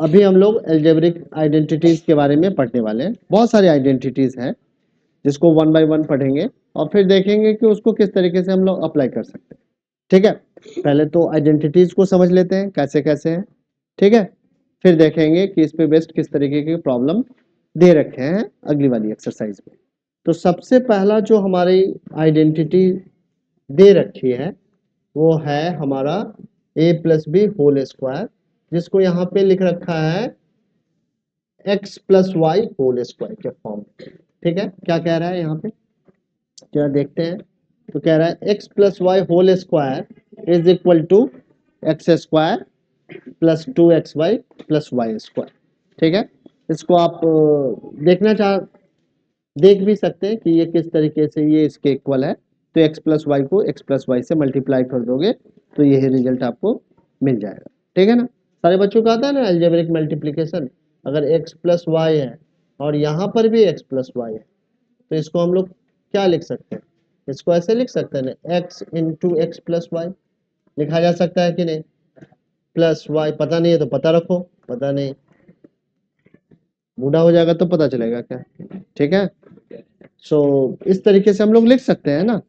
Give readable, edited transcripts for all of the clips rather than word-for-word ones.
अभी हम लोग एल्जेब्रिक आइडेंटिटीज के बारे में पढ़ने वाले हैं। बहुत सारी आइडेंटिटीज हैं जिसको वन बाय वन पढ़ेंगे और फिर देखेंगे कि उसको किस तरीके से हम लोग अप्लाई कर सकते हैं। ठीक है, पहले तो आइडेंटिटीज को समझ लेते हैं कैसे कैसे हैं। ठीक है, फिर देखेंगे कि इस पे बेस्ड किस तरीके के प्रॉब्लम दे रखे हैं अगली वाली एक्सरसाइज में। तो सबसे पहला जो हमारी आइडेंटिटी दे रखी है वो है हमारा a plus b whole square, जिसको यहाँ पे लिख रखा है x plus y whole square के फॉर्म। ठीक है, क्या कह रहा है यहाँ पे जरा देखते हैं। तो कह रहा है x plus y whole square is equal to x square plus 2xy plus Y square. ठीक है, इसको आप देख भी सकते हैं कि ये किस तरीके से ये इसके इक्वल है। तो x प्लस वाई को x प्लस वाई से मल्टीप्लाई कर दोगे तो यही रिजल्ट आपको मिल जाएगा। ठीक है ना, सारे बच्चों को आता है ना अलजेब्रिक मल्टीप्लिकेशन। अगर x प्लस वाई है और यहाँ पर भी x प्लस वाई है तो इसको हम लोग क्या लिख सकते हैं, इसको ऐसे लिख सकते हैं ना, x into x plus y लिखा जा सकता है कि नहीं। प्लस वाई पता नहीं है तो पता रखो, पता नहीं बूढ़ा हो जाएगा तो पता चलेगा क्या। ठीक है, सो इस तरीके से हम लोग लिख सकते हैं ना।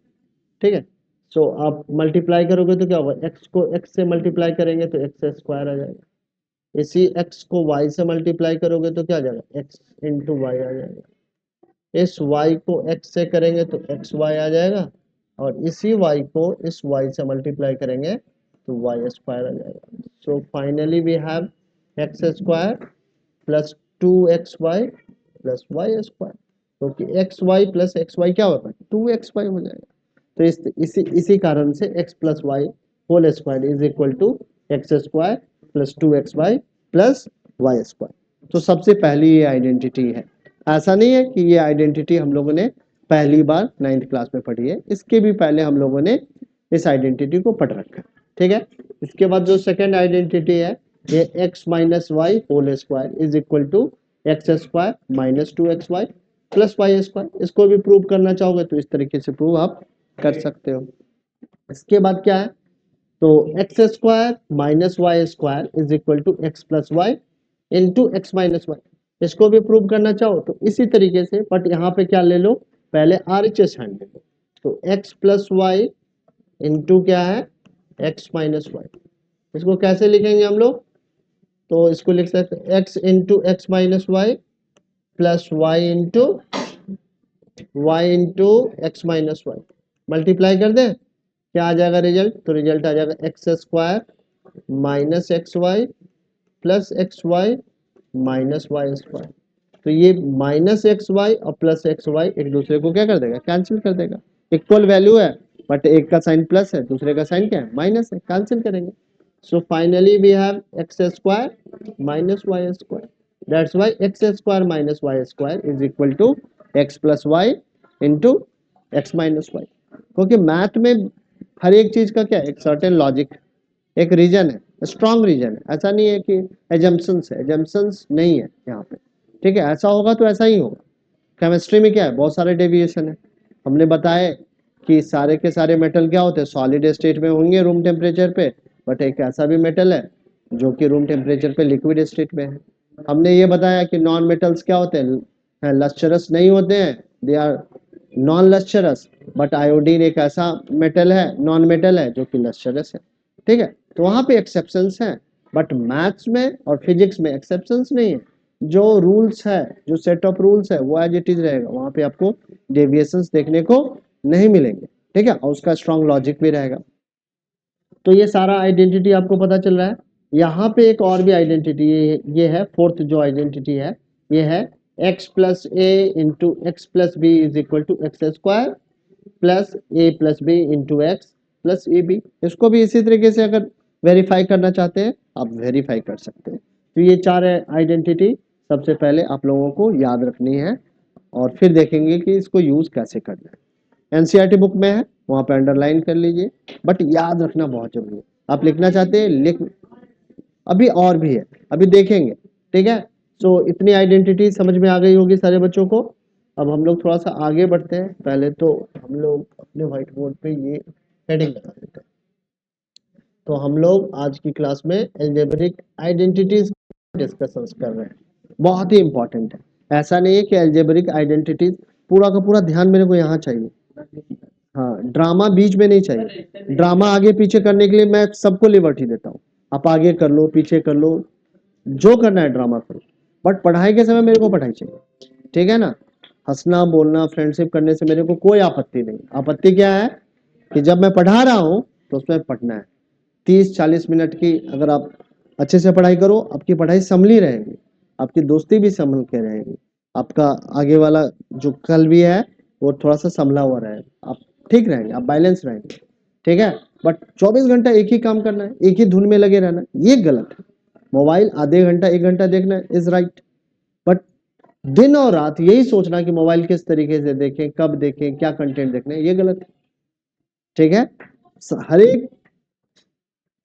ठीक है, सो आप मल्टीप्लाई करोगे तो क्या होगा, x को x से मल्टीप्लाई करेंगे तो एक्स स्क्वायर आ जाएगा। इसी x को y से मल्टीप्लाई करोगे तो क्या आ जाएगा, x इंटू वाई आ जाएगा। इस y को x से करेंगे तो एक्स वाई आ जाएगा और इसी y को इस y से मल्टीप्लाई करेंगे तो वाई स्क्वायर आ जाएगा। So finally we have x square plus 2xy plus Y square, क्योंकि X Y plus x Y क्या होगा, 2xy हो जाएगा। तो इसी कारण से x plus y whole square is equal to x square plus 2xy plus Y square. तो सबसे पहली ये आइडेंटिटी है। ऐसा नहीं है कि ये आइडेंटिटी हम लोगों ने पहली बार 9th क्लास में पढ़ी है, इसके भी पहले हम लोगों ने इस आइडेंटिटी को पढ़ रखा है। ठीक है, इसके बाद जो सेकेंड आइडेंटिटी है ये x minus y whole square is equal to x square minus 2xy plus Y square. इसको भी प्रूव करना चाहोगे तो इस तरीके से प्रूव आप कर सकते हो। इसके बाद क्या है, तो x square minus Y square is equal to x plus y into x minus y. इसको भी प्रूव करना चाहो तो इसी तरीके से, बट यहाँ पे क्या ले लो, पहले RHS हैंड ले लो। तो एक्स प्लस वाई इंटू क्या है, एक्स माइनस वाई। इसको कैसे लिखेंगे हम लोग, तो इसको लिख सकते हैं x into x minus y plus y into x minus y. Multiply कर दें, क्या आ जाएगा रिजल्ट, तो रिजल्ट आ जाएगा x square minus x Y plus x y minus Y square. तो ये माइनस एक्स वाई और प्लस एक्स वाई एक दूसरे को क्या कर देगा, कैंसिल कर देगा। इक्वल वैल्यू है बट एक का साइन प्लस है दूसरे का साइन क्या है, माइनस है, कैंसिल करेंगे। So finally we have x square minus Y square. That's why x square minus Y square is equal to x plus y into x minus y. क्योंकि math में हर एक चीज का क्या है, एक सर्टेन लॉजिक, एक रीजन है, स्ट्रॉन्ग रीजन है। ऐसा नहीं है कि एजम्पशंस है, एजम्पशंस नहीं है यहाँ पे। ठीक है, ऐसा होगा तो ऐसा ही होगा। केमिस्ट्री में क्या है, बहुत सारे डेविएशन है। हमने बताया कि सारे के सारे मेटल क्या होते हैं, सॉलिड स्टेट में होंगे रूम टेम्परेचर पे, बट एक ऐसा भी मेटल है जो कि रूम टेम्परेचर पे लिक्विड स्टेट में है। हमने ये बताया कि नॉन मेटल्स क्या होते हैं, लस्चरस नहीं होते हैं, they are non lustrous. But iodine एक ऐसा मेटल है, नॉन मेटल है जो कि लस्चरस है। ठीक है, तो वहां पे एक्सेप्शंस हैं, बट मैथ्स में और फिजिक्स में एक्सेप्शंस नहीं है। जो रूल्स है, जो सेट ऑफ रूल्स है वो एज इट इज रहेगा, वहां पे आपको डेविएशंस देखने को नहीं मिलेंगे। ठीक है, और उसका स्ट्रॉन्ग लॉजिक भी रहेगा। तो ये सारा आइडेंटिटी आपको पता चल रहा है। यहाँ पे एक और भी आइडेंटिटी, ये है फोर्थ जो आइडेंटिटी है, ये है x plus A into x plus b is equal to x square plus a plus B into x plus a b. इसको भी इसी तरीके से अगर वेरीफाई करना चाहते हैं आप वेरीफाई कर सकते हैं। तो ये चार आइडेंटिटी सबसे पहले आप लोगों को याद रखनी है और फिर देखेंगे कि इसको यूज कैसे करना है। एनसीईआरटी बुक में है, वहां पे अंडरलाइन कर लीजिए, बट याद रखना बहुत जरूरी है। आप लिखना चाहते हैं लिख, अभी और भी है, अभी देखेंगे। ठीक है, सो इतनी आइडेंटिटी समझ में आ गई होगी सारे बच्चों को। अब हम लोग थोड़ा सा आगे बढ़ते हैं। पहले तो हम लोग अपने व्हाइट बोर्ड पे ये हेडिंग लगा देते हैं। तो हम लोग आज की क्लास में एल्जेब्रिक आइडेंटिटीज डिस्कशंस कर रहे हैं, बहुत ही इंपॉर्टेंट है। ऐसा नहीं है कि अलजेब्रिक आइडेंटिटीज पूरा का पूरा ध्यान मेरे को यहाँ चाहिए, हाँ ड्रामा बीच में नहीं चाहिए। ड्रामा आगे पीछे करने के लिए मैं सबको लिबर्टी देता हूँ, आप आगे कर लो पीछे कर लो, जो करना है ड्रामा करो, बट पढ़ाई के समय मेरे को पढ़ाई चाहिए, ठीक है ना। हंसना बोलना फ्रेंडशिप करने से मेरे को कोई आपत्ति नहीं। आपत्ति क्या है कि जब मैं पढ़ा रहा हूँ तो उसमें पढ़ना है। 30-40 मिनट की अगर आप अच्छे से पढ़ाई करो, आपकी पढ़ाई संभली रहेगी, आपकी दोस्ती भी संभल के रहेगी, आपका आगे वाला जो कल भी है वो थोड़ा सा संभला हुआ रहेगा, आप ठीक रहेंगे, आप बैलेंस रहेंगे, ठीक है। बट 24 घंटा एक ही काम करना है, एक ही धुन में लगे रहना, ये गलत है। मोबाइल आधे घंटा 1 घंटा देखना इज राइट, बट दिन और रात यही सोचना कि मोबाइल किस तरीके से देखें, कब देखें, क्या कंटेंट देखना है, ये गलत है, ठीक है। हर एक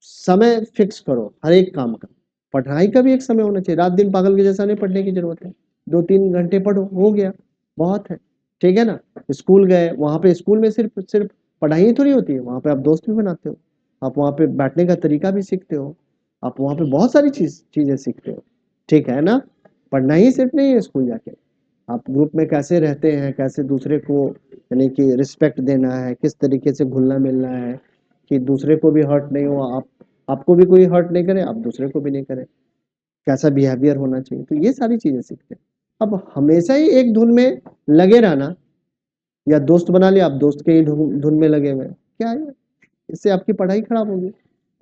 समय फिक्स करो हर एक काम का। पढ़ाई का भी एक समय होना चाहिए, रात दिन पागल के जैसा नहीं पढ़ने की जरूरत है, 2-3 घंटे पढ़ो, हो गया, बहुत है, ठीक है ना। स्कूल गए, वहां पे स्कूल में सिर्फ सिर्फ पढ़ाई ही थोड़ी होती है, वहां पे आप दोस्त भी बनाते हो, आप वहां पे बैठने का तरीका भी सीखते हो, आप वहां पे बहुत सारी चीजें सीखते हो, ठीक है ना। पढ़ना ही सिर्फ नहीं है स्कूल जाके, आप ग्रुप में कैसे रहते हैं, कैसे दूसरे को यानी कि रिस्पेक्ट देना है, किस तरीके से घुलना मिलना है कि दूसरे को भी हर्ट नहीं हो, आपको भी कोई हर्ट नहीं करे, आप दूसरे को भी नहीं करे, कैसा बिहेवियर होना चाहिए, तो ये सारी चीजें सीखते हैं। अब हमेशा ही एक धुन में लगे रहना, या दोस्त बना लिया आप दोस्त के ही धुन में लगे हुए, क्या है, इससे आपकी पढ़ाई खराब होगी,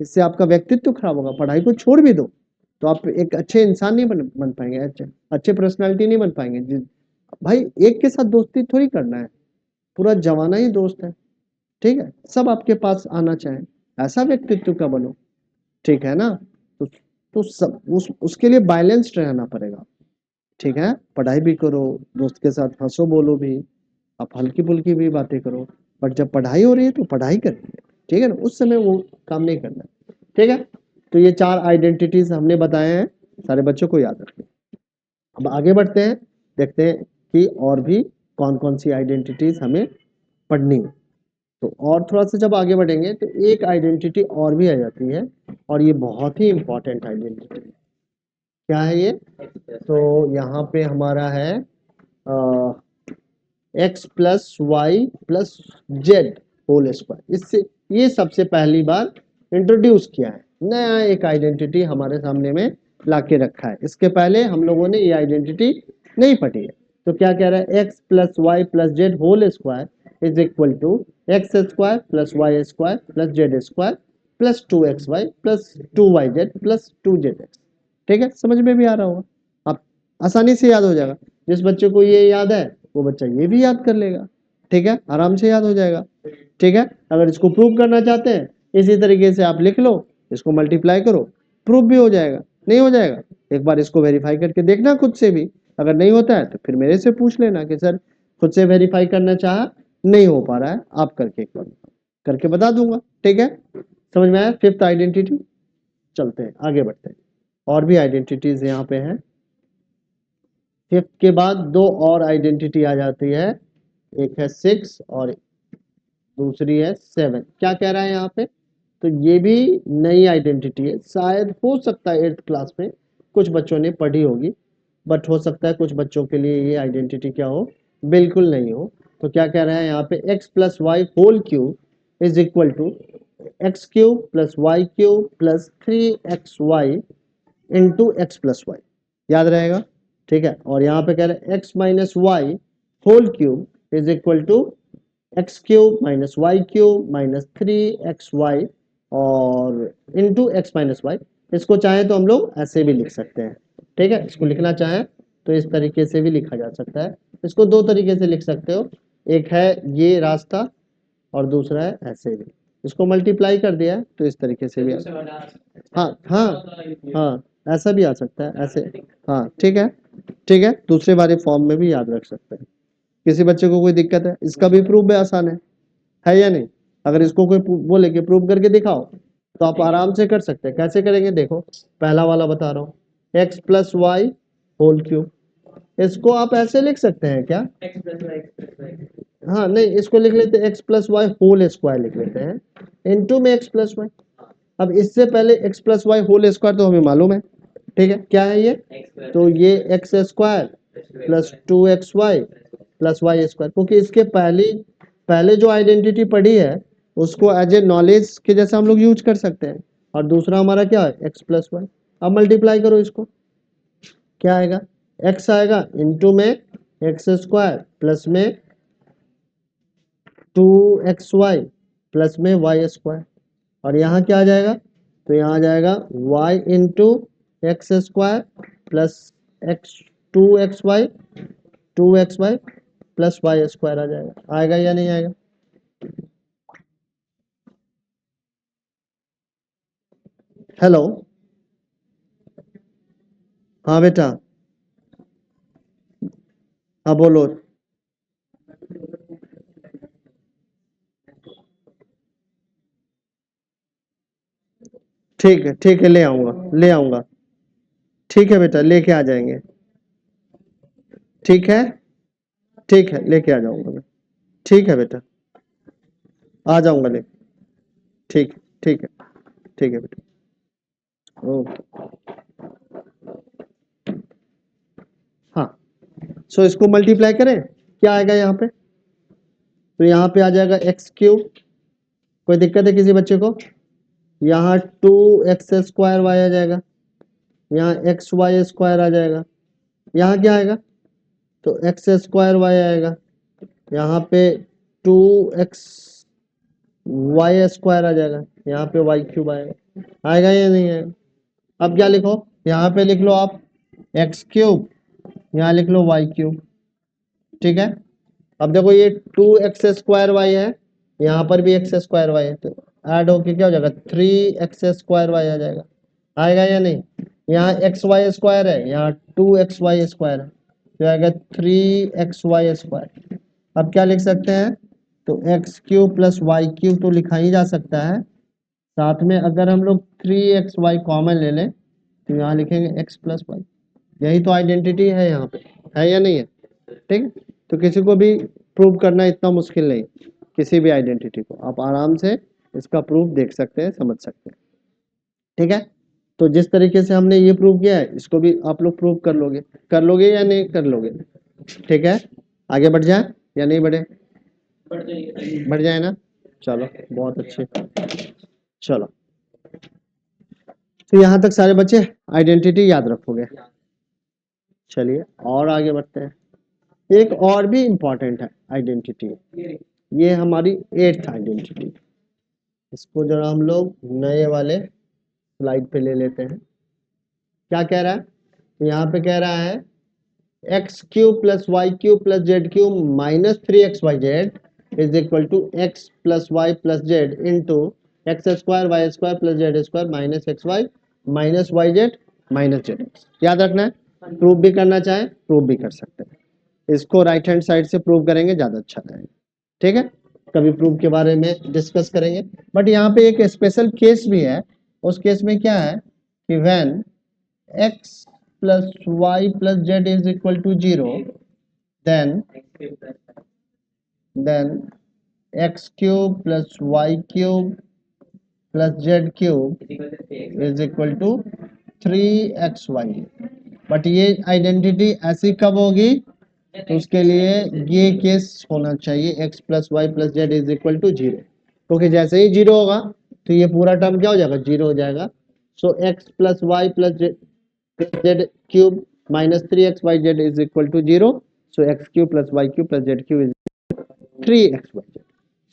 इससे आपका व्यक्तित्व खराब होगा। पढ़ाई को छोड़ भी दो तो आप एक अच्छे इंसान नहीं बन पाएंगे, अच्छे पर्सनालिटी नहीं बन पाएंगे। भाई एक के साथ दोस्ती थोड़ी करना है, पूरा जमाना ही दोस्त है, ठीक है, सब आपके पास आना चाहे, ऐसा व्यक्तित्व का बनो, ठीक है ना। तो सब उसके लिए बैलेंस्ड रहना पड़ेगा, ठीक है। पढ़ाई भी करो, दोस्त के साथ हंसो बोलो भी, आप हल्की फुल्की भी बातें करो, बट जब पढ़ाई हो रही है तो पढ़ाई करनी है, ठीक है ना, उस समय वो काम नहीं करना है, ठीक है। तो ये 4 आइडेंटिटीज हमने बताए हैं, सारे बच्चों को याद रखें। अब आगे बढ़ते हैं, देखते हैं कि और भी कौन कौन सी आइडेंटिटीज हमें पढ़नी है। तो और थोड़ा सा जब आगे बढ़ेंगे तो एक आइडेंटिटी और भी आ जाती है, और ये बहुत ही इंपॉर्टेंट आइडेंटिटी है। क्या है ये, तो यहाँ पे हमारा है x plus y plus z whole square. इससे ये सबसे पहली बार इंट्रोड्यूस किया है, नया एक आइडेंटिटी हमारे सामने में लाके रखा है। इसके पहले हम लोगों ने ये आइडेंटिटी नहीं पढ़ी है। तो क्या कह रहा है, x plus y plus z whole square is equal to x square plus Y square plus z square plus 2xy plus 2yz plus 2zx। ठीक है, समझ में भी आ रहा होगा, आप आसानी से याद हो जाएगा। जिस बच्चे को ये याद है वो बच्चा ये भी याद कर लेगा, ठीक है, आराम से याद हो जाएगा, ठीक है। अगर इसको प्रूव करना चाहते हैं इसी तरीके से आप लिख लो, इसको मल्टीप्लाई करो, प्रूव भी हो जाएगा। नहीं हो जाएगा, एक बार इसको वेरीफाई करके देखना खुद से भी, अगर नहीं होता है तो फिर मेरे से पूछ लेना कि सर खुद से वेरीफाई करना चाहा, नहीं हो पा रहा है, आप करके एक बार करके बता दूंगा, ठीक है। समझ में आया फिफ्थ आइडेंटिटी। चलते हैं आगे बढ़ते हैं, और भी आइडेंटिटीज यहाँ पे हैं। फिफ्थ के बाद 2 और आइडेंटिटी आ जाती है, एक है 6 और दूसरी है 7। क्या कह रहा है यहाँ पे, तो ये भी नई आइडेंटिटी है, शायद हो सकता है 8th क्लास में कुछ बच्चों ने पढ़ी होगी, बट हो सकता है कुछ बच्चों के लिए ये आइडेंटिटी क्या हो, बिल्कुल नहीं हो। तो क्या कह रहा है यहाँ पे, x plus y whole cube is equal to x cube plus y cube plus 3xy into x plus y, याद रहेगा, ठीक है। और यहाँ पे कह रहे हैं x minus y whole cube is equal to x cube minus y cube minus 3xy और इंटू एक्स माइनस वाई। इसको चाहे तो हम लोग ऐसे भी लिख सकते हैं, ठीक है, इसको लिखना चाहे तो इस तरीके से भी लिखा जा सकता है। इसको 2 तरीके से लिख सकते हो, एक है ये रास्ता और दूसरा है ऐसे भी। इसको मल्टीप्लाई कर दिया है तो इस तरीके से भी हाँ हाँ हाँ, ऐसा भी आ सकता है ऐसे, हाँ ठीक है, ठीक है, दूसरे वाले फॉर्म में भी याद रख सकते हैं। किसी बच्चे को कोई दिक्कत है, इसका भी प्रूफ भी आसान है या नहीं। अगर इसको कोई बोले कि प्रूफ करके दिखाओ तो आप आराम से कर सकते हैं। कैसे करेंगे, देखो पहला वाला बता रहा हूँ, x plus y whole cube, इसको आप ऐसे लिख सकते हैं क्या, हाँ नहीं, इसको लिख लेते हैं x plus y whole square लिख लेते हैं इनटू में एक्स प्लस वाई। अब इससे पहले x plus y whole square तो हमें मालूम है, ठीक है, क्या है ये? तो ये x square plus 2xy plus Y square, क्योंकि इसके पहले जो आइडेंटिटी पढ़ी है उसको एज ए नॉलेज के जैसे हम लोग यूज कर सकते हैं। और दूसरा हमारा क्या है? X plus y. अब मल्टीप्लाई करो इसको, क्या आएगा? एक्स आएगा इंटू में एक्स स्क्वायर प्लस में 2xy प्लस में वाई स्क्वायर, और यहाँ क्या आ जाएगा? तो यहाँ आ जाएगा y into X square plus X 2xy plus Y square आ जाएगा। आएगा या नहीं आएगा? हेलो, हाँ बेटा, हाँ बोलो। ठीक है, ले आऊँगा, ले आऊँगा। ठीक है बेटा, लेके आ जाएंगे। ठीक है, ठीक है, लेके आ जाऊँगा मैं। ठीक है बेटा, आ जाऊँगा ले। ठीक, ठीक है, ठीक है बेटा, ओके। हाँ, सो इसको मल्टीप्लाई करें, क्या आएगा यहाँ पे? तो यहाँ पे आ जाएगा एक्स क्यूब। कोई दिक्कत है किसी बच्चे को? यहाँ 2x² आ जाएगा, यहाँ xy² आ जाएगा, यहाँ क्या आएगा? तो x² आएगा, यहाँ पे 2xy² आ जाएगा, यहाँ पे y³ आएगा। आएगा या नहीं आएगा? अब क्या लिखो, यहाँ पे लिख लो आप x³, यहाँ लिख लो y³। ठीक है, अब देखो ये 2x² है, यहाँ पर भी x² है, तो ऐड होके क्या हो जाएगा? 3x² आ जाएगा। आएगा या नहीं? यहाँ xy² है, यहाँ 2xy² है, तो आएगा 3xy²। अब क्या लिख सकते हैं? तो x³ प्लस y³ तो लिखा ही जा सकता है, साथ में अगर हम लोग 3xy कॉमन ले लें तो यहाँ लिखेंगे x प्लस वाई। यही तो आइडेंटिटी है यहाँ पे, है या नहीं है? ठीक है, तो किसी को भी प्रूव करना इतना मुश्किल नहीं, किसी भी आइडेंटिटी को आप आराम से इसका प्रूफ देख सकते हैं, समझ सकते हैं। ठीक है, तो जिस तरीके से हमने ये प्रूव किया है इसको भी आप लोग प्रूव कर लोगे या नहीं कर लोगे? ठीक है, आगे बढ़ जाए या नहीं बढ़े? बढ़ जाए ना, चलो बहुत अच्छे। चलो, तो यहाँ तक सारे बच्चे आइडेंटिटी याद रखोगे। चलिए और आगे बढ़ते हैं। एक और भी इम्पोर्टेंट है आइडेंटिटी, ये हमारी 8th आइडेंटिटी। इसको जरा हम लोग नए वाले स्लाइड पे ले लेते हैं। क्या कह रहा है? यहाँ पे कह रहा है x³ plus y³ plus z³ minus 3xyz is equal to x plus y plus z into x² y² plus z² minus xy minus yz minus zx। याद रखना है, प्रूव भी करना चाहे प्रूव भी कर सकते हैं। इसको राइट हैंड साइड से प्रूव करेंगे ज़्यादा अच्छा रहेगा। ठीक है, कभी प्रूव के बारे में डिस्कस करेंगे, बट यहाँ पे एक स्पेशल केस भी है। उस केस में क्या है कि when x plus y plus z is equal to 0, then x cube plus y cube plus z cube is equal to 3xy। But ये आइडेंटिटी ऐसी कब होगी? तो उसके लिए ये केस होना चाहिए x plus y plus z is equal to 0, क्योंकि जैसे ही 0 होगा तो ये पूरा टर्म क्या हो जाएगा? 0 हो जाएगा। So x plus y plus z cube minus 3xyz is equal to 0। So x³ plus y³ plus z³ is 3xyz।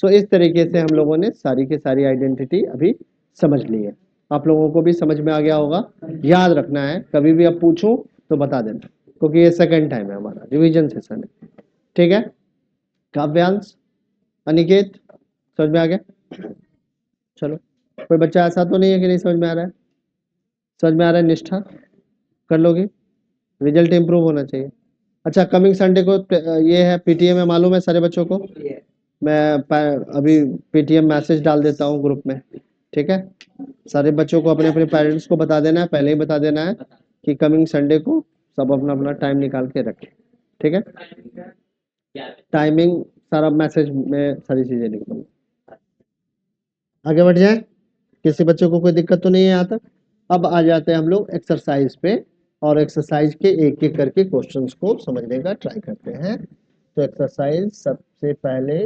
So इस तरीके से हम लोगों ने सारी की सारी आइडेंटिटी अभी समझ ली है। आप लोगों को भी समझ में आ गया होगा। याद रखना है, कभी भी अब पूछूं तो बता देना, क्योंकि ये सेकंड टाइम है हमारा रिवीजन सेशन है। ठीक है, काव्यांश, अनिकेत, समझ में आ गया? चलो, कोई बच्चा ऐसा तो नहीं है कि नहीं समझ में आ रहा है? समझ में आ रहा है? निष्ठा कर लोगे, रिजल्ट इम्प्रूव होना चाहिए। अच्छा, कमिंग संडे को ये है पीटीएम है, मालूम है सारे बच्चों को? मैं अभी पीटीएम मैसेज डाल देता हूँ ग्रुप में। ठीक है, सारे बच्चों को अपने अपने पेरेंट्स को बता देना है, पहले ही बता देना है कि कमिंग संडे को सब अपना अपना टाइम निकाल के रखें। ठीक है, टाइमिंग सारा मैसेज में सारी चीजें लिख दूंगा। आगे बढ़ जाए, किसी बच्चों को कोई दिक्कत तो नहीं है यहाँ तक? अब आ जाते हैं हम लोग एक्सरसाइज पे और एक्सरसाइज के एक एक करके क्वेश्चंस को समझने का ट्राई करते हैं। तो एक्सरसाइज सबसे पहले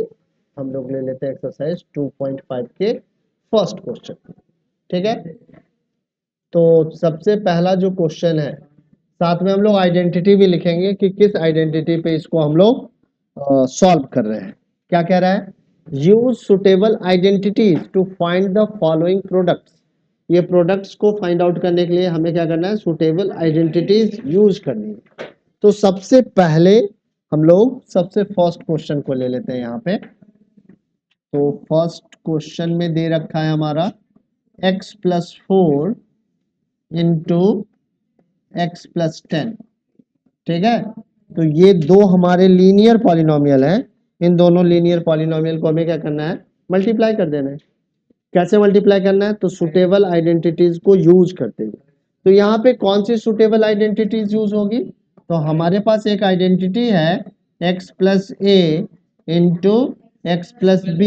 हम लोग ले लेते हैं एक्सरसाइज 2.5 के फर्स्ट क्वेश्चन। ठीक है, तो सबसे पहला जो क्वेश्चन है, साथ में हम लोग आइडेंटिटी भी लिखेंगे कि किस आइडेंटिटी पे इसको हम लोग सॉल्व कर रहे हैं। क्या कह रहा है, use suitable identities to find the following products. ये प्रोडक्ट्स को फाइंड आउट करने के लिए हमें क्या करना है, सुटेबल आइडेंटिटीज यूज करनी है। तो सबसे पहले हम लोग सबसे फर्स्ट क्वेश्चन को ले लेते हैं यहाँ पे। तो फर्स्ट क्वेश्चन में दे रखा है हमारा x+4 इंटू x+10। ठीक है, तो ये दो हमारे लीनियर पॉलिनोमियल हैं। इन दोनों लीनियर पॉलिनोमियल को हमें क्या करना है, मल्टीप्लाई कर देना है। कैसे मल्टीप्लाई करना है, तो सुटेबल आइडेंटिटीज को यूज करते हुए। तो यहाँ पे कौन सी सुटेबल आइडेंटिटीज यूज होगी, तो हमारे पास एक आइडेंटिटी है x+a इंटू x+b,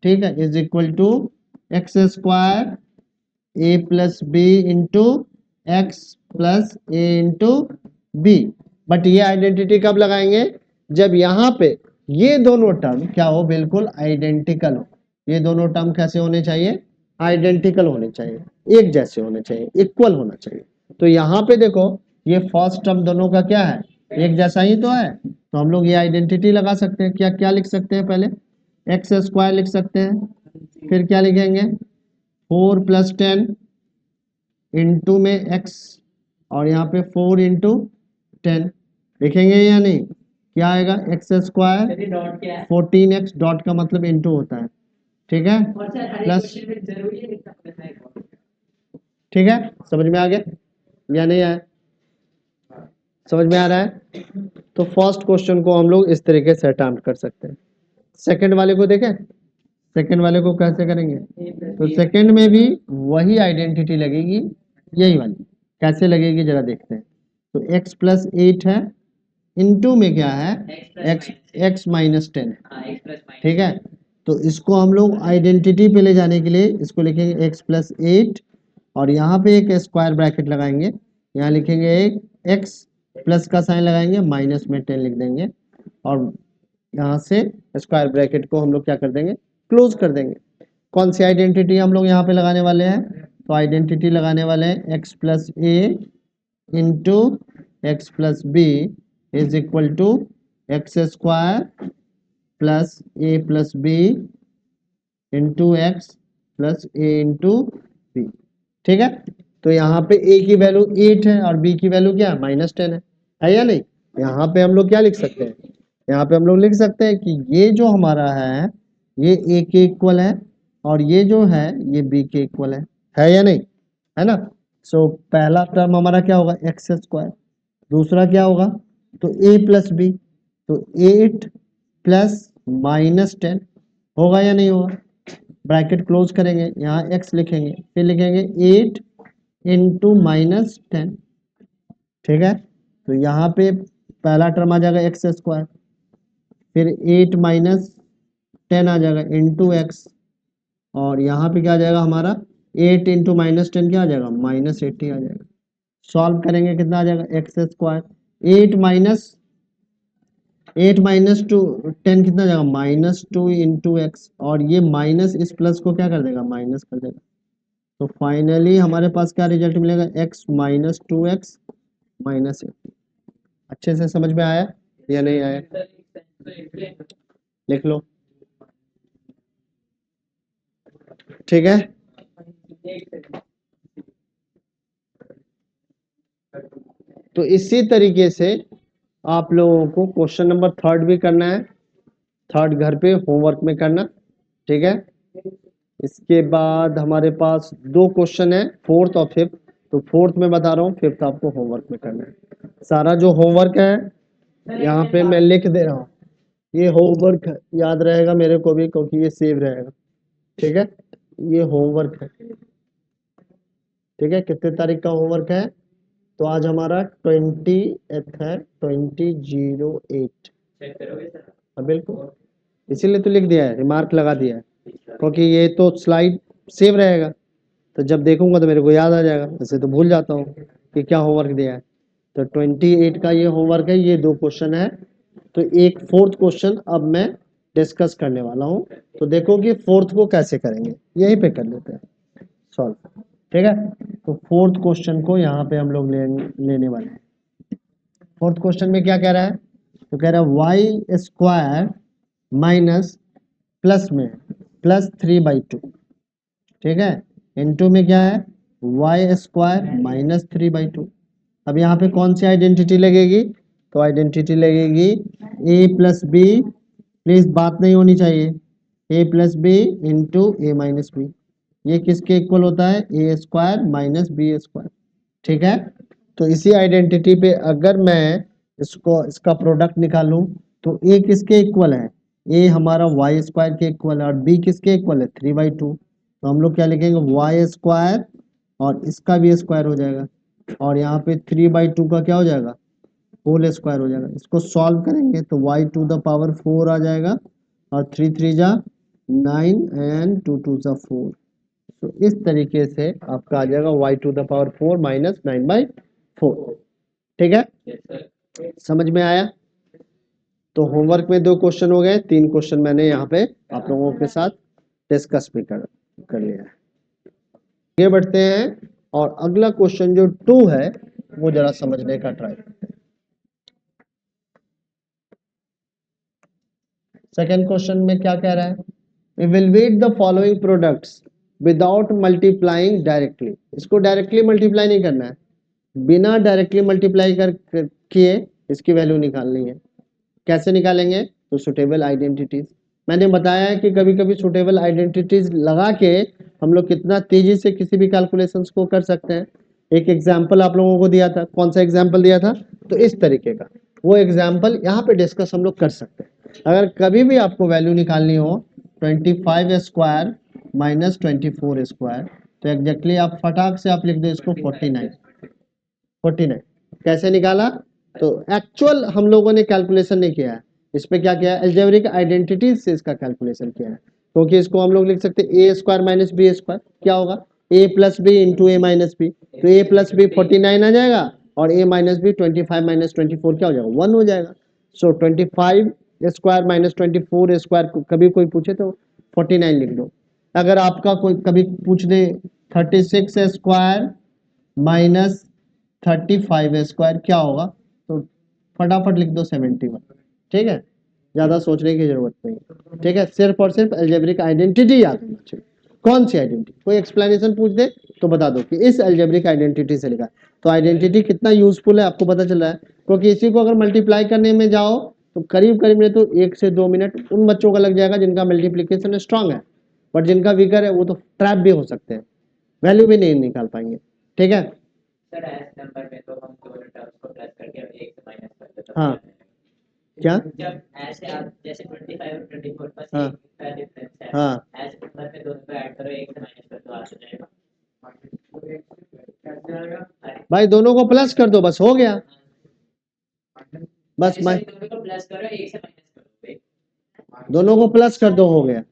ठीक है, is equal to x² a+b into x+a into b। But ये आइडेंटिटी कब लगाएंगे, जब यहाँ पे ये दोनों टर्म क्या हो, बिल्कुल आइडेंटिकल हो। ये दोनों टर्म कैसे होने चाहिए, आइडेंटिकल होने चाहिए, एक जैसे होने चाहिए, इक्वल होना चाहिए। तो यहाँ पे देखो ये फर्स्ट टर्म दोनों का क्या है, एक जैसा ही तो है। तो हम लोग ये आइडेंटिटी लगा सकते हैं। क्या क्या लिख सकते हैं, पहले x² लिख सकते हैं, फिर क्या लिखेंगे 4+10 इंटू में x, और यहाँ पे 4 इंटू 10 लिखेंगे या नहीं, क्या आएगा x² 14x, डॉट का मतलब इंटू होता है। ठीक है, प्लस, ठीक है, समझ में आ गया या नहीं आया, समझ में आ रहा है। तो फर्स्ट क्वेश्चन को हम लोग इस तरीके से अटेम्प्ट कर सकते हैं। सेकंड वाले को देखें, सेकंड वाले को कैसे करेंगे, तो सेकंड में भी वही आइडेंटिटी लगेगी, यही वाली। कैसे लगेगी जरा देखते हैं। तो x+8 है, इनटू में क्या है x-10 है। ठीक है, तो इसको हम लोग आइडेंटिटी पे ले जाने के लिए इसको लिखेंगे x+8, और यहाँ पे एक स्क्वायर ब्रैकेट लगाएंगे, यहाँ लिखेंगे एक x, प्लस का साइन लगाएंगे, माइनस में 10 लिख देंगे, और यहाँ से स्क्वायर ब्रैकेट को हम लोग क्या कर देंगे, क्लोज कर देंगे। कौन सी आइडेंटिटी हम लोग यहाँ पे लगाने वाले हैं, तो आइडेंटिटी लगाने वाले हैं x+a into x+b is equal to x² plus a+b into x plus a into b। ठीक है, तो यहाँ पे a की वैल्यू 8 है और b की वैल्यू क्या है, -10 है या नहीं। यहाँ पे हम लोग क्या लिख सकते हैं, यहाँ पे हम लोग लिख सकते हैं कि ये जो हमारा है ये a के इक्वल है, और ये जो है ये b के इक्वल है या नहीं, है ना। सो पहला टर्म हमारा क्या होगा, x², दूसरा क्या होगा, तो a+b, तो 8 प्लस -10 होगा या नहीं होगा। ब्रैकेट क्लोज करेंगे, यहाँ x लिखेंगे, फिर लिखेंगे 8 इंटू -10। ठीक है, तो यहाँ पे पहला टर्म आ जाएगा x², फिर 8 -10 आ जाएगा इंटू x, और यहाँ पे क्या आ जाएगा हमारा 8 इंटू -10 क्या आ जाएगा, -80 आ जाएगा। सॉल्व करेंगे कितना आ जाएगा, x², 8 - 2 10 कितना आ जाएगा, -2 इंटू एक्स, और ये माइनस इस प्लस को क्या कर देगा, माइनस कर देगा। तो फाइनली हमारे पास क्या रिजल्ट मिलेगा, x - 2x -80। अच्छे से समझ में आया या नहीं आया, लिख लो। ठीक है, तो इसी तरीके से आप लोगों को क्वेश्चन नंबर 3 भी करना है, 3 घर पे होमवर्क में करना। ठीक है, इसके बाद हमारे पास 2 क्वेश्चन है, 4th और 5th। तो 4th में बता रहा हूँ, 5th आपको होमवर्क में करना है। सारा जो होमवर्क है यहाँ पे मैं लिख दे रहा हूँ, ये होमवर्क है, याद रहेगा मेरे को भी, क्योंकि ये सेव रहेगा। ठीक है, ये होमवर्क है। ठीक है, कितने तारीख का होमवर्क है, तो आज हमारा 20th है, 2008। बिल्कुल, इसीलिए तो लिख दिया है, रिमार्क लगा दिया है, क्योंकि ये तो स्लाइड सेव रहेगा। तो जब देखूंगा तो मेरे को याद आ जाएगा, ऐसे तो भूल जाता हूँ कि क्या होमवर्क दिया है। तो 28 का ये होमवर्क है, ये 2 क्वेश्चन है। तो एक 4th क्वेश्चन अब मैं डिस्कस करने वाला हूँ। तो देखो कि 4th को कैसे करेंगे, यहीं पे कर लेते हैं सॉल्व। ठीक है, तो 4th क्वेश्चन को यहाँ पे हम लोग लेने वाले हैं। 4th क्वेश्चन में क्या कह रहा है, तो कह रहा है वाई स्क्वायर माइनस प्लस में प्लस 3/2। ठीक है, इनटू में क्या है वाई स्क्वायर माइनस 3/2। अब यहाँ पे कौन सी आइडेंटिटी लगेगी, तो आइडेंटिटी लगेगी a प्लस बी, प्लीज बात नहीं होनी चाहिए, a plus B into A minus b. ये किसके इक्वल होता है, a square minus B square. ठीक है, तो इसी आइडेंटिटी पे अगर मैं इसका प्रोडक्ट निकालूं तो ए किसके इक्वल है, ए हमारा वाई स्क्वायर के इक्वल है और बी किसके इक्वल है 3/2। तो हम लोग क्या लिखेंगे वाई स्क्वायर और इसका भी स्क्वायर हो जाएगा और यहाँ पे 3/2 का क्या हो जाएगा होल स्क्वायर हो जाएगा। इसको सॉल्व करेंगे तो y⁴ आ जाएगा और 3 3 जा 9 एंड 2 2 जा 4। तो इस तरीके से आपका आ जाएगा y⁴ माइनस 9/4। ठीक है, समझ में आया। तो होमवर्क में 2 क्वेश्चन हो गए, 3 क्वेश्चन मैंने यहाँ पे आप लोगों के साथ डिस्कस भी कर लिया है। आगे बढ़ते हैं और अगला क्वेश्चन जो 2 है वो जरा समझने का ट्राई करते हैं। सेकेंड क्वेश्चन में क्या कह रहा है, we will wait the following products without multiplying directly. इसको डायरेक्टली मल्टीप्लाई नहीं करना है, बिना डायरेक्टली मल्टीप्लाई कर किए इसकी वैल्यू निकालनी है। कैसे निकालेंगे, तो सुटेबल आइडेंटिटीज। मैंने बताया है कि कभी कभी सुटेबल आइडेंटिटीज लगा के हम लोग कितना तेजी से किसी भी कैलकुलेशंस को कर सकते हैं। एक एग्जाम्पल आप लोगों को दिया था, कौन सा एग्जाम्पल दिया था, तो इस तरीके का वो एग्जाम्पल यहाँ पे डिस्कस हम लोग कर सकते हैं। अगर कभी भी आपको वैल्यू निकालनी हो 25 स्क्वायर माइनस 24 स्क्वायर, तो एग्जैक्टली आप फटाक से आप लिख दो इसको 49। कैसे निकाला, तो एक्चुअल हम लोगों ने कैलकुलेशन नहीं किया है, इस पे क्या किया है अलजेब्रिक आइडेंटिटीज से इसका कैलकुलेशन किया है। क्योंकि इसको हम लोग लिख सकते हैं ए स्क्वायर माइनस बी स्क्वायर, क्या होगा ए प्लस बी इंटू ए माइनस बी। तो ए प्लस बी 49 आ जाएगा और ए माइनस बी 25 माइनस 24 क्या हो जाएगा 1 हो जाएगा। सो 25 स्क्वायर माइनस 24 स्क्वायर कभी कोई पूछे तो 49 लिख दो। अगर आपका कोई कभी पूछ दे 36 स्क्वायर माइनस 35 स्क्वायर क्या होगा, तो फटाफट लिख दो 71। ठीक है, ज्यादा सोचने की जरूरत नहीं। ठीक है, सिर्फ और सिर्फ अलजेब्रिक आइडेंटिटी याद होना चाहिए। कौन सी आइडेंटिटी, कोई एक्सप्लेनेशन पूछ दे तो बता दो कि इस अलजेब्रिक आइडेंटिटी से लिखा। तो आइडेंटिटी कितना यूजफुल है आपको पता चल रहा है, क्योंकि इसी को अगर मल्टीप्लाई करने में जाओ तो करीब करीब में तो 1 से 2 मिनट उन बच्चों का लग जाएगा जिनका मल्टीप्लीकेशन स्ट्रांग है, बट जिनका वीकर है वो तो ट्रैप भी हो सकते हैं, वैल्यू भी नहीं निकाल पाएंगे। ठीक है सर एस नंबर में तो हम दोनों टर्म्स को प्लस करके अब 1 से माइनस कर देते हैं। हाँ क्या, जब ऐसे आप जैसे 25 और 24 बस हाँ एक का डिफरेंस है, हाँ ऐसे नंबर में दोनों को ऐड करो 1 से माइनस कर दो आ जाएगा। भाई दोनों को प्लस कर दो बस हो गया, बस मैं दोनों को प्लस करो 1 से माइनस कर दो, दोनों को प्लस कर दो हो गया,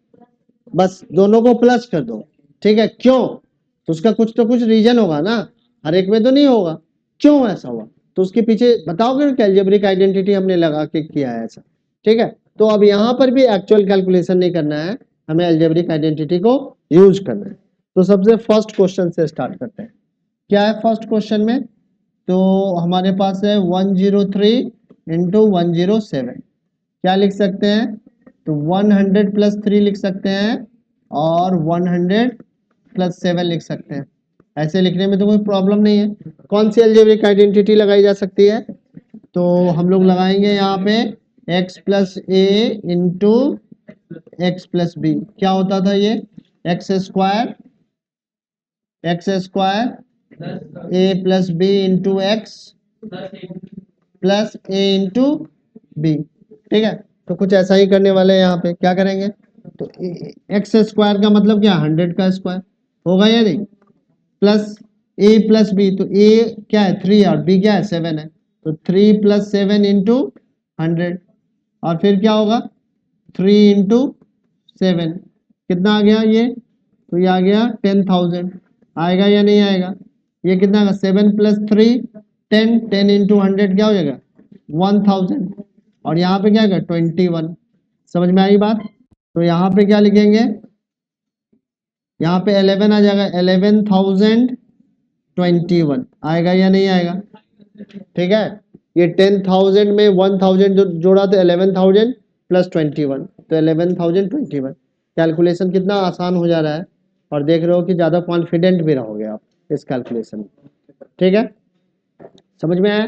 बस दोनों को प्लस कर दो। ठीक है, क्यों, तो उसका कुछ तो कुछ रीजन होगा ना, हर एक में तो नहीं होगा, क्यों ऐसा हुआ तो उसके पीछे बताओगे कि अलजेब्रिक आइडेंटिटी हमने लगा के किया है ऐसा। ठीक है, तो अब यहाँ पर भी एक्चुअल कैलकुलेशन नहीं करना है, हमें अलजेब्रिक आइडेंटिटी को यूज करना है। तो सबसे फर्स्ट क्वेश्चन से स्टार्ट करते हैं। क्या है फर्स्ट क्वेश्चन में, तो हमारे पास है 103 इंटू 107, क्या लिख सकते हैं, तो 100 प्लस 3 लिख सकते हैं और 100 प्लस 7 लिख सकते हैं। ऐसे लिखने में तो कोई प्रॉब्लम नहीं है। कौन सी अलजेब्रिक आइडेंटिटी लगाई जा सकती है, तो हम लोग लगाएंगे यहाँ पे x प्लस ए इंटू एक्स प्लस बी। क्या होता था ये x square A plus B into x plus A into B. ठीक है, तो कुछ ऐसा ही करने वाले हैं। यहाँ पे क्या करेंगे, तो एक्स स्क्वायर का मतलब क्या 100 का स्क्वायर होगा या नहीं, प्लस ए प्लस बी, तो ए क्या है 3 और बी क्या है 7 है, तो 3 प्लस 7 इंटू 100 और फिर क्या होगा 3 इंटू 7 कितना आ गया ये, तो ये आ गया 10,000। आएगा या नहीं आएगा? ये कितना आएगा? 7 + 3 10, 10 × 100 क्या हो जाएगा? 1000। और यहाँ पे क्या आएगा? 21। समझ में आई बात? तो यहाँ पे क्या लिखेंगे? यहाँ पे 11 आ जाएगा, 11,021 आएगा या नहीं आएगा? ठीक है, ये 10,000 में 1000 जो जोड़ा तो 11,000 + 21, तो 11,021। कैलकुलेशन कितना आसान हो जा रहा है, और देख रहे हो कि ज़्यादा कॉन्फिडेंट भी रहोगे आप इस कैलकुलेशन में। ठीक है, समझ में आया?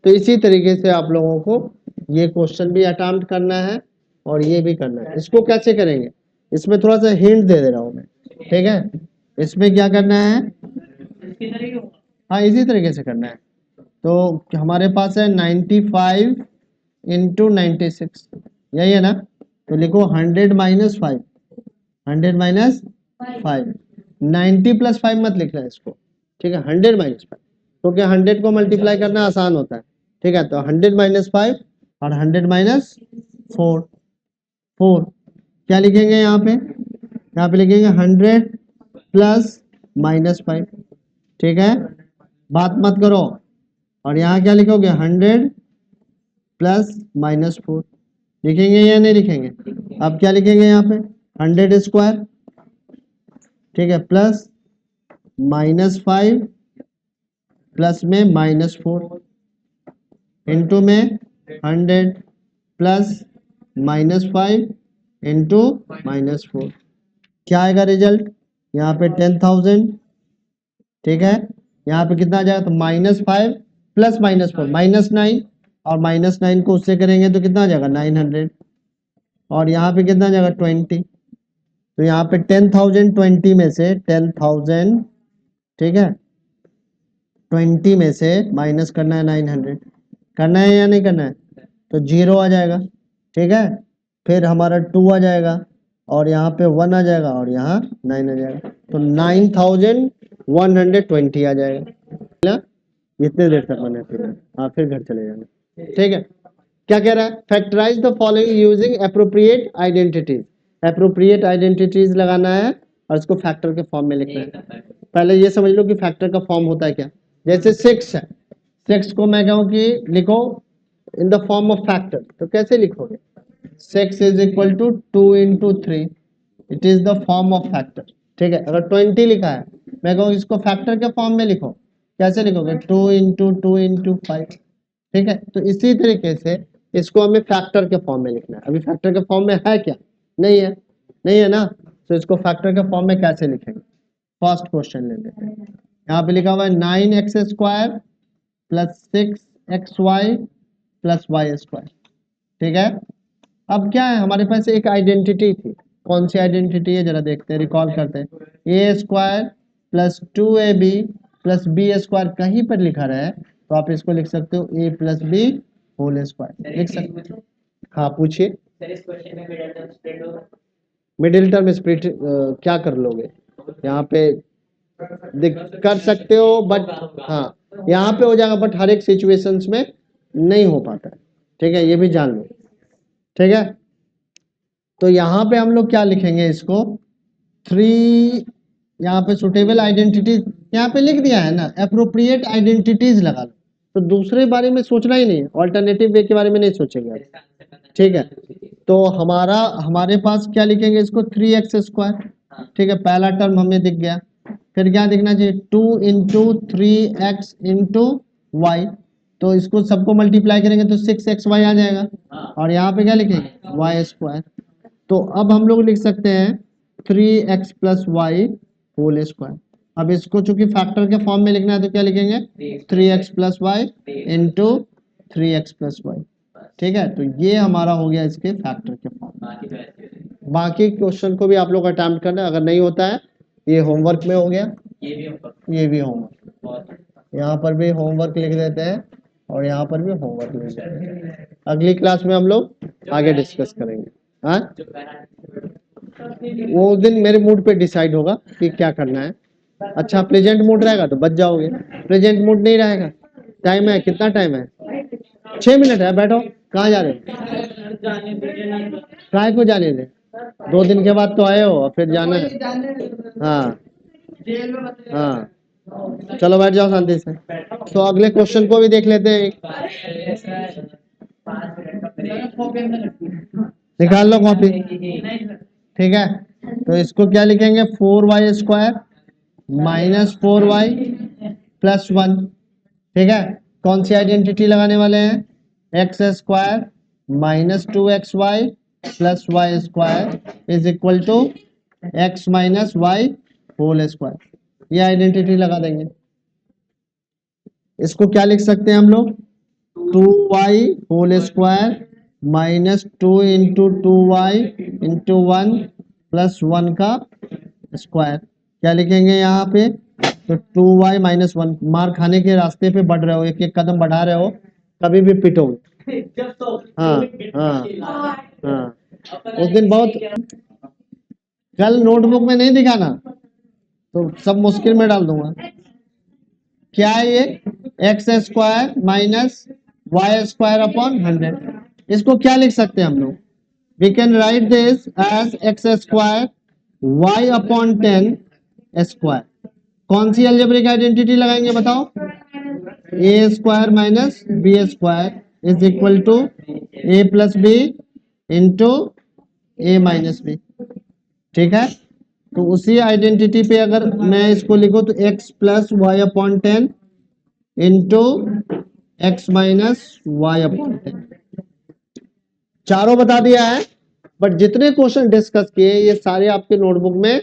तो इसी तरीके से आप लोगों को ये क्वेश्चन भी अटेम्प्ट करना है और ये भी करना है। इसको कैसे करेंगे, इसमें थोड़ा सा हिंट दे रहा हूँ मैं। ठीक है, इसमें क्या करना है? हाँ, इसी तरीके से करना है। तो हमारे पास है 95 × 96, यही है ना? तो लिखो 100 - 5, 100 - 5, 90 + 5 मत लिखना इसको। ठीक है, 100 - 5, क्योंकि 100 को मल्टीप्लाई करना आसान होता है। ठीक है, तो 100 - 5 और 100 - 4, 4 क्या लिखेंगे यहाँ पे? यहाँ पे लिखेंगे 100 + -5। ठीक है, बात मत करो। और यहाँ क्या लिखोगे? 100 + -4 लिखेंगे या नहीं लिखेंगे? अब क्या लिखेंगे यहाँ पे? 100², ठीक है, प्लस -5 प्लस में -4 इंटू में 100 प्लस -5 इंटू -4, क्या आएगा रिजल्ट? यहाँ पे 10,000। ठीक है, यहाँ पे कितना आ जाएगा? तो -5 प्लस -4 -9, और -9 को उससे करेंगे तो कितना आ जाएगा? 900। और यहाँ पे कितना आ जाएगा? 20। तो यहाँ पे 10,020 में से 10,000, ठीक है, 20 में से माइनस करना है 900, करना है या नहीं करना है? तो 0 आ जाएगा। ठीक है, फिर हमारा 2 आ जाएगा, और यहाँ पे 1 आ जाएगा, और यहाँ 9 आ जाएगा, तो 9,120 आ जाएगा। इतने देर तक मैंने फिर घर चले जाना। ठीक है, क्या कह रहा है? Factorise the following using appropriate identities. Appropriate identities लगाना है और इसको फैक्टर के फॉर्म में लिखना है। पहले ये समझ लो कि फैक्टर का फॉर्म होता है क्या। जैसे 6 है, 6 को मैं कहूँ कि लिखो in the form of factor, तो कैसे लिखोगे? 6 = 2 × 3, it is the form of factor. ठीक है, अगर 20 लिखा है, मैं कहूँ इसको फैक्टर के फॉर्म में लिखो, कैसे लिखोगे? 2 × 2 × 5। ठीक है, तो इसी तरीके से इसको हमें फैक्टर के फॉर्म में लिखना है। अभी फैक्टर के फॉर्म में है क्या? नहीं है, नहीं है ना? तो इसको फैक्टर के फॉर्म में कैसे लिखेंगे? फर्स्ट क्वेश्चन ले लेते हैं। यहाँ पे लिखा हुआ है 9x² + 6xy + y²। ठीक है, अब क्या है? हमारे पास एक आइडेंटिटी थी। कौन सी आइडेंटिटी है? जरा देखते हैं, रिकॉल करते हैं। a² + 2ab + b² कहीं पर लिखा रहा है तो आप इसको लिख सकते हो a + b होल² लिख सकते हो। हाँ, पूछिए। सर इस क्वेश्चन में मिडिल टर्म स्प्लिट होगा? मिडिल टर्म स्प्लिट क्या कर लोगे? यहाँ पे कर सकते हो, बट हाँ यहाँ पे हो जाएगा, बट हर एक सिचुएशंस में नहीं हो पाता है। ठीक है, ये भी जान लो। ठीक है, तो यहाँ पे हम लोग क्या लिखेंगे? इसको 3, यहाँ पे सुटेबल आइडेंटिटीज यहाँ पे लिख दिया है ना, एप्रोप्रिएट आइडेंटिटीज लगा लो, तो दूसरे बारे में सोचना ही नहीं, ऑल्टरनेटिव वे के बारे में नहीं सोचेंगे आप। ठीक है, तो हमारे पास क्या लिखेंगे? इसको 3x²। ठीक है, पहला टर्म हमें दिख गया। फिर क्या दिखना चाहिए? 2 × 3x × y, तो इसको सबको मल्टीप्लाई करेंगे तो 6xy आ जाएगा, और यहाँ पे क्या लिखेंगे? y²। तो अब हम लोग लिख सकते हैं 3x + y होल²। अब इसको चूंकि फैक्टर के फॉर्म में लिखना है तो क्या लिखेंगे? 3x + y × 3x + y। ठीक है, तो ये हमारा हो गया इसके फैक्टर के फॉर्म। बाकी क्वेश्चन को भी आप लोग अटेम्प्ट करना, अगर नहीं होता है ये होमवर्क में हो गया, ये भी होमवर्क, यहाँ पर भी होमवर्क लिख देते हैं और यहाँ पर भी होमवर्क लिख देते हैं। अगली क्लास में हम लोग आगे डिस्कस करेंगे। हाँ, वो दिन मेरे मूड पे डिसाइड होगा कि क्या करना है। अच्छा, प्रेजेंट मूड रहेगा तो बच जाओगे, प्रेजेंट मूड नहीं रहेगा। टाइम है, कितना टाइम है? 6 मिनट है, बैठो। कहाँ जा रहे हो? काय को जाने दे, 2 दिन के बाद तो आए हो और फिर जाना है। हाँ, हाँ चलो बैठ जाओ शांति से। तो अगले क्वेश्चन को भी देख लेते हैं। 5 मिनट का ब्रेक। निकाल लो कॉपी, ठीक है। तो इसको क्या लिखेंगे, 4y square minus 4y plus 1, ठीक है। कौन सी आइडेंटिटी लगाने वाले हैं, x square minus 2xy plus Y square is equal to x minus y whole square, ये आइडेंटिटी लगा देंगे। इसको क्या लिख सकते हैं हम लोग, 2y whole square minus 2 into 2y into 1 plus 1 का स्क्वायर, क्या लिखेंगे यहाँ पे, तो 2y माइनस 1। मार खाने के रास्ते पे बढ़ रहे हो, एक एक कदम बढ़ा रहे हो, कभी भी पिटो। हाँ हाँ हाँ, उस दिन बहुत, कल नोटबुक में नहीं दिखाना तो सब मुश्किल में डाल दूंगा। क्या है ये, x square minus Y square upon 100। इसको क्या लिख सकते हैं हम लोग, we can write this as X square Y upon 10 square. कौन सी अलजेब्रिक आइडेंटिटी लगाएंगे बताओ, A square minus B square is equal to A plus B into A minus B, ठीक है। तो उसी आइडेंटिटी पे अगर मैं इसको लिखूं तो x plus y upon 10 into x minus y upon 10, चारों बता दिया है। बट जितने क्वेश्चन डिस्कस किए ये सारे आपके नोटबुक में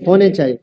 होने चाहिए।